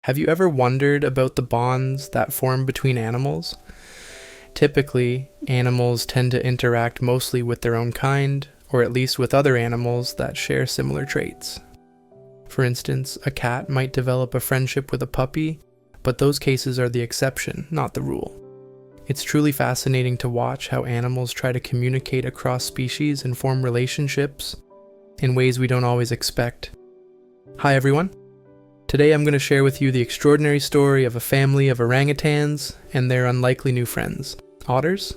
Have you ever wondered about the bonds that form between animals? Typically, animals tend to interact mostly with their own kind, or at least with other animals that share similar traits. For instance, a cat might develop a friendship with a puppy, but those cases are the exception, not the rule. It's truly fascinating to watch how animals try to communicate across species and form relationships in ways we don't always expect. Hi everyone. Today I'm going to share with you the extraordinary story of a family of orangutans and their unlikely new friends, otters.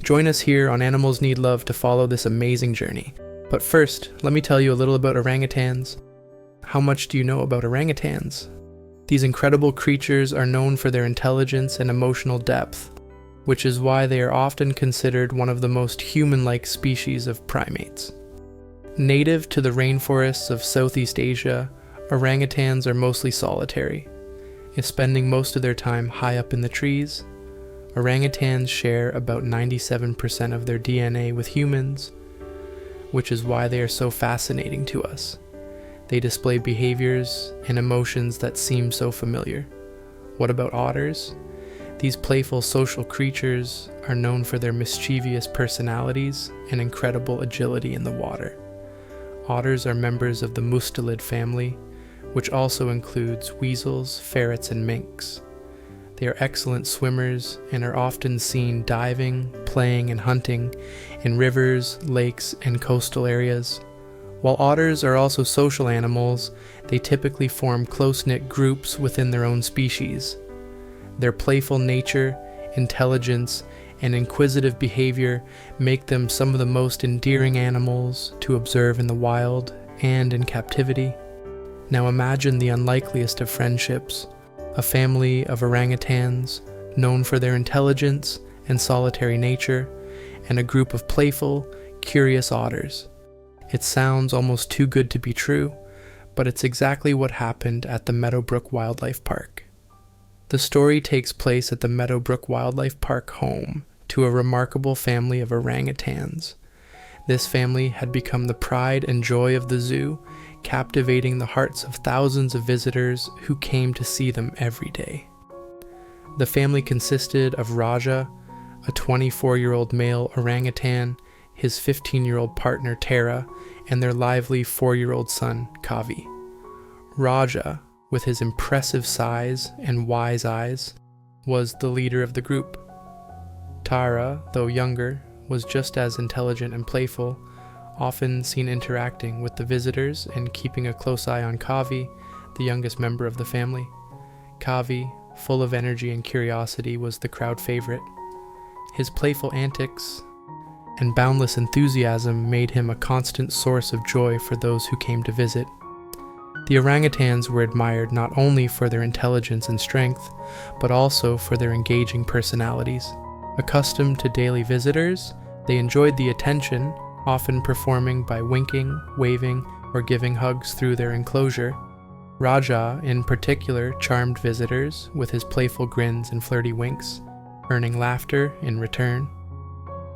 Join us here on Animals Need Love to follow this amazing journey. But first, let me tell you a little about orangutans. How much do you know about orangutans? These incredible creatures are known for their intelligence and emotional depth, which is why they are often considered one of the most human-like species of primates. Native to the rainforests of Southeast Asia, orangutans are mostly solitary, spending most of their time high up in the trees. Orangutans share about 97% of their DNA with humans, which is why they are so fascinating to us. They display behaviors and emotions that seem so familiar. What about otters? These playful social creatures are known for their mischievous personalities and incredible agility in the water. Otters are members of the mustelid family, which also includes weasels, ferrets, and minks. They are excellent swimmers and are often seen diving, playing, and hunting in rivers, lakes, and coastal areas. While otters are also social animals, they typically form close-knit groups within their own species. Their playful nature, intelligence, and inquisitive behavior make them some of the most endearing animals to observe in the wild and in captivity. Now imagine the unlikeliest of friendships, a family of orangutans known for their intelligence and solitary nature, and a group of playful, curious otters. It sounds almost too good to be true, but it's exactly what happened at the Meadowbrook Wildlife Park. The story takes place at the Meadowbrook Wildlife Park home to a remarkable family of orangutans. This family had become the pride and joy of the zoo, captivating the hearts of thousands of visitors who came to see them every day. The family consisted of Raja, a 24-year-old male orangutan, his 15-year-old partner Tara, and their lively 4-year-old son Kavi. Raja, with his impressive size and wise eyes, was the leader of the group. Tara, though younger, was just as intelligent and playful, often seen interacting with the visitors and keeping a close eye on Kavi, the youngest member of the family. Kavi, full of energy and curiosity, was the crowd favorite. His playful antics and boundless enthusiasm made him a constant source of joy for those who came to visit. The orangutans were admired not only for their intelligence and strength, but also for their engaging personalities. Accustomed to daily visitors, they enjoyed the attention, often performing by winking, waving, or giving hugs through their enclosure. Raja, in particular, charmed visitors with his playful grins and flirty winks, earning laughter in return.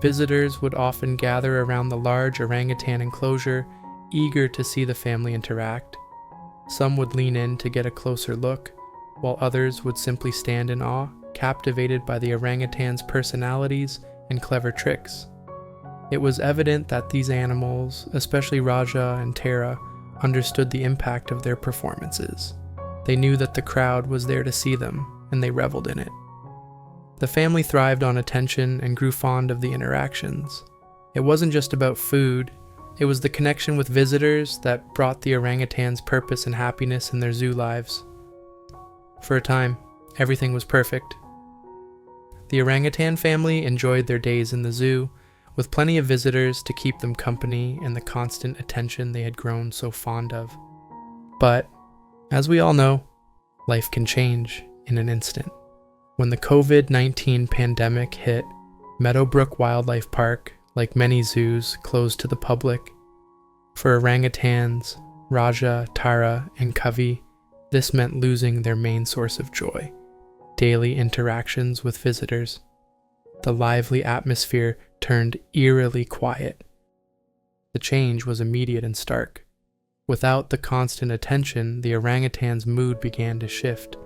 Visitors would often gather around the large orangutan enclosure, eager to see the family interact. Some would lean in to get a closer look, while others would simply stand in awe, captivated by the orangutans' personalities and clever tricks. It was evident that these animals, especially Raja and Tara, understood the impact of their performances. They knew that the crowd was there to see them, and they reveled in it. The family thrived on attention and grew fond of the interactions. It wasn't just about food, it was the connection with visitors that brought the orangutans purpose and happiness in their zoo lives. For a time, everything was perfect. The orangutan family enjoyed their days in the zoo, with plenty of visitors to keep them company and the constant attention they had grown so fond of. But, as we all know, life can change in an instant. When the COVID-19 pandemic hit, Meadowbrook Wildlife Park, like many zoos, closed to the public. For orangutans, Raja, Tara, and Kavi, this meant losing their main source of joy, daily interactions with visitors. The lively atmosphere turned eerily quiet. The change was immediate and stark. Without the constant attention, the orangutan's mood began to shift.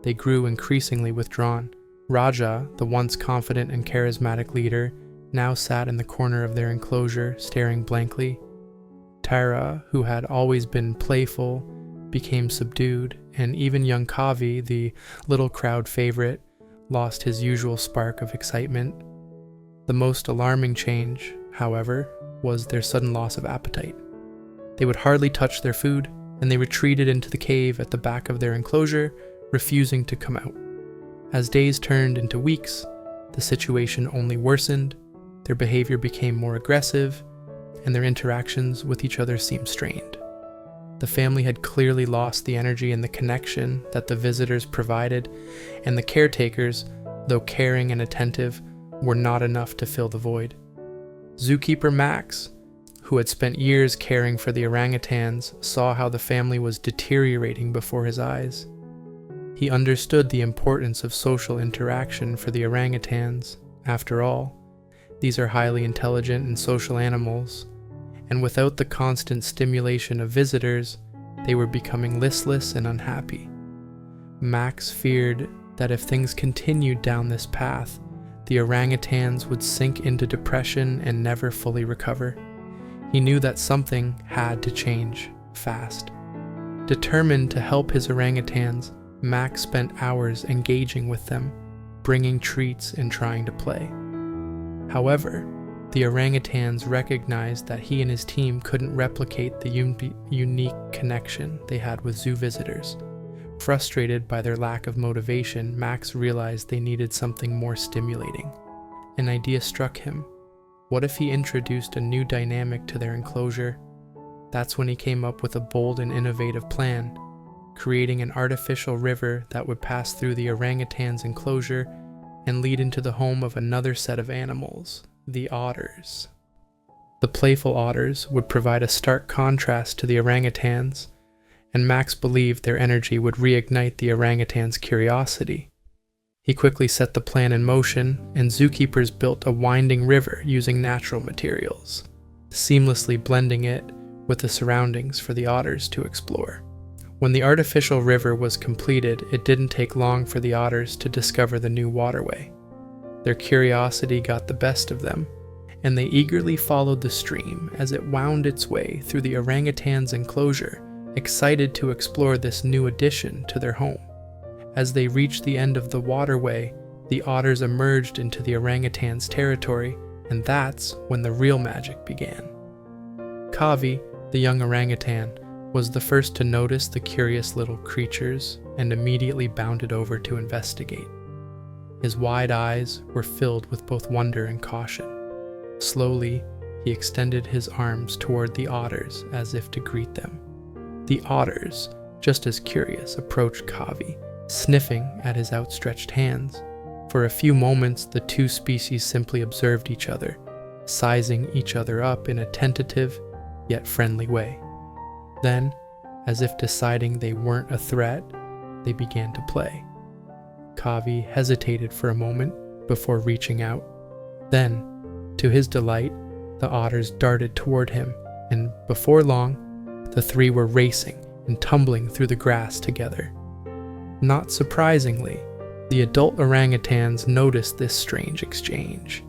They grew increasingly withdrawn. Raja, the once confident and charismatic leader, now sat in the corner of their enclosure, staring blankly. Tara, who had always been playful, became subdued, and even young Kavi, the little crowd favorite, lost his usual spark of excitement. The most alarming change, however, was their sudden loss of appetite. They would hardly touch their food, and they retreated into the cave at the back of their enclosure, refusing to come out. As days turned into weeks, the situation only worsened, their behavior became more aggressive, and their interactions with each other seemed strained. The family had clearly lost the energy and the connection that the visitors provided, and the caretakers, though caring and attentive, were not enough to fill the void. Zookeeper Max, who had spent years caring for the orangutans, saw how the family was deteriorating before his eyes. He understood the importance of social interaction for the orangutans. After all, these are highly intelligent and social animals, and without the constant stimulation of visitors, they were becoming listless and unhappy. Max feared that if things continued down this path, the orangutans would sink into depression and never fully recover. He knew that something had to change, fast. Determined to help his orangutans, Max spent hours engaging with them, bringing treats and trying to play. However, the orangutans recognized that he and his team couldn't replicate the unique connection they had with zoo visitors. Frustrated by their lack of motivation, Max realized they needed something more stimulating. An idea struck him. What if he introduced a new dynamic to their enclosure? That's when he came up with a bold and innovative plan, creating an artificial river that would pass through the orangutan's enclosure and lead into the home of another set of animals, the otters. The playful otters would provide a stark contrast to the orangutans, and Max believed their energy would reignite the orangutan's curiosity. He quickly set the plan in motion, and zookeepers built a winding river using natural materials, seamlessly blending it with the surroundings for the otters to explore. When the artificial river was completed, it didn't take long for the otters to discover the new waterway. Their curiosity got the best of them, and they eagerly followed the stream as it wound its way through the orangutan's enclosure, excited to explore this new addition to their home. As they reached the end of the waterway, the otters emerged into the orangutan's territory, and that's when the real magic began. Kavi, the young orangutan, was the first to notice the curious little creatures and immediately bounded over to investigate. His wide eyes were filled with both wonder and caution. Slowly, he extended his arms toward the otters as if to greet them. The otters, just as curious, approached Kavi, sniffing at his outstretched hands. For a few moments, the two species simply observed each other, sizing each other up in a tentative yet friendly way. Then, as if deciding they weren't a threat, they began to play. Kavi hesitated for a moment before reaching out. Then, to his delight, the otters darted toward him, and before long, the three were racing and tumbling through the grass together. Not surprisingly, the adult orangutans noticed this strange exchange.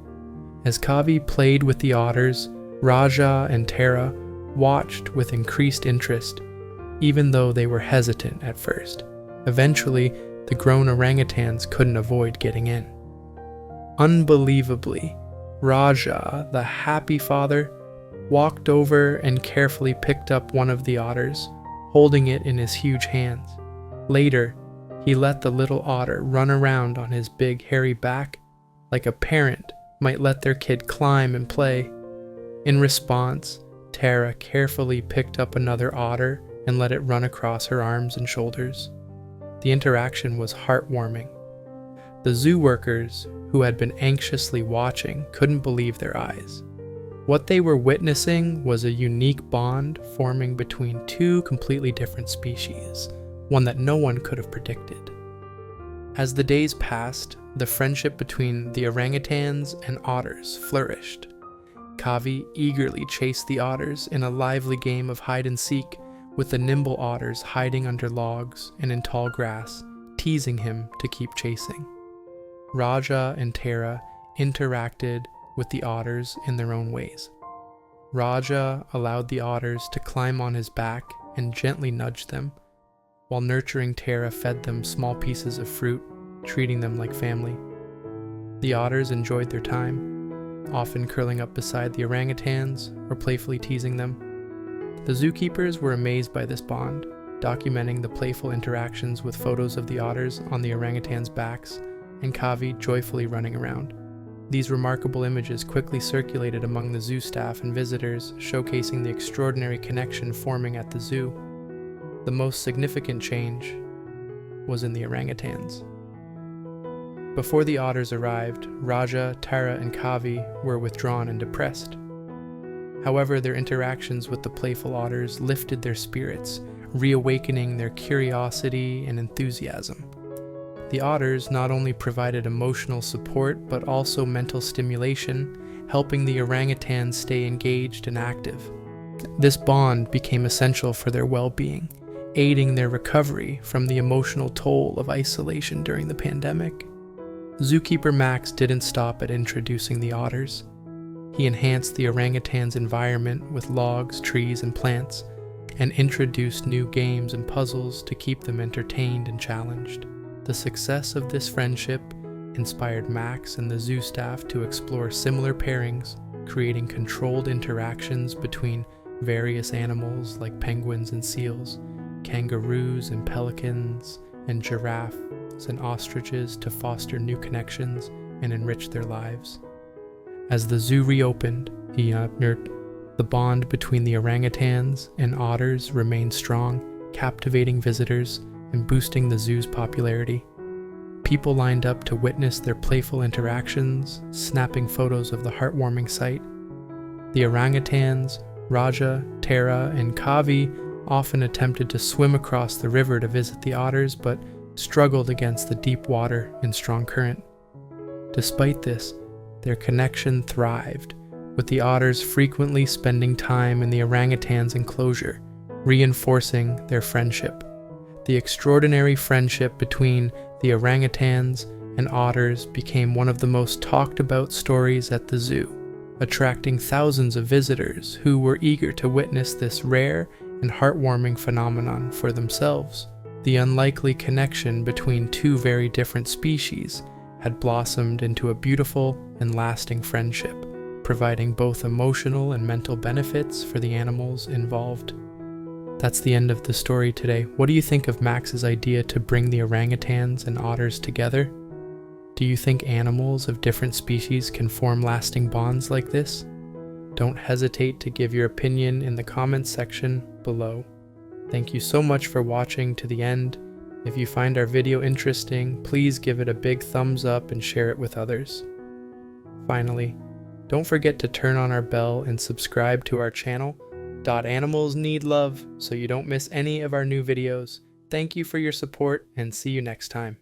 As Kavi played with the otters, Raja and Tara watched with increased interest, even though they were hesitant at first. Eventually, the grown orangutans couldn't avoid getting in. Unbelievably, Raja, the happy father, walked over and carefully picked up one of the otters, holding it in his huge hands. Later, he let the little otter run around on his big hairy back like a parent might let their kid climb and play. In response, Tara carefully picked up another otter and let it run across her arms and shoulders. The interaction was heartwarming. The zoo workers, who had been anxiously watching, couldn't believe their eyes. What they were witnessing was a unique bond forming between two completely different species, one that no one could have predicted. As the days passed, the friendship between the orangutans and otters flourished. Kavi eagerly chased the otters in a lively game of hide and seek, with the nimble otters hiding under logs and in tall grass, teasing him to keep chasing. Raja and Tara interacted with the otters in their own ways. Raja allowed the otters to climb on his back and gently nudge them, while nurturing Tara fed them small pieces of fruit, treating them like family. The otters enjoyed their time, often curling up beside the orangutans or playfully teasing them. The zookeepers were amazed by this bond, documenting the playful interactions with photos of the otters on the orangutans' backs and Kavi joyfully running around. These remarkable images quickly circulated among the zoo staff and visitors, showcasing the extraordinary connection forming at the zoo. The most significant change was in the orangutans. Before the otters arrived, Raja, Tara, and Kavi were withdrawn and depressed. However, their interactions with the playful otters lifted their spirits, reawakening their curiosity and enthusiasm. The otters not only provided emotional support, but also mental stimulation, helping the orangutans stay engaged and active. This bond became essential for their well-being, aiding their recovery from the emotional toll of isolation during the pandemic. Zookeeper Max didn't stop at introducing the otters. He enhanced the orangutans' environment with logs, trees, and plants, and introduced new games and puzzles to keep them entertained and challenged. The success of this friendship inspired Max and the zoo staff to explore similar pairings, creating controlled interactions between various animals like penguins and seals, kangaroos and pelicans, and giraffes and ostriches to foster new connections and enrich their lives. As the zoo reopened, the bond between the orangutans and otters remained strong, captivating visitors and boosting the zoo's popularity. People lined up to witness their playful interactions, snapping photos of the heartwarming sight. The orangutans, Raja, Tara, and Kavi often attempted to swim across the river to visit the otters, but struggled against the deep water and strong current. Despite this, their connection thrived, with the otters frequently spending time in the orangutans' enclosure, reinforcing their friendship. The extraordinary friendship between the orangutans and otters became one of the most talked about stories at the zoo, attracting thousands of visitors who were eager to witness this rare and heartwarming phenomenon for themselves. The unlikely connection between two very different species had blossomed into a beautiful and lasting friendship, providing both emotional and mental benefits for the animals involved. That's the end of the story today. What do you think of Max's idea to bring the orangutans and otters together? Do you think animals of different species can form lasting bonds like this? Don't hesitate to give your opinion in the comments section below. Thank you so much for watching to the end. If you find our video interesting, please give it a big thumbs up and share it with others. Finally, don't forget to turn on our bell and subscribe to our channel. Animals need love, so you don't miss any of our new videos. Thank you for your support and see you next time.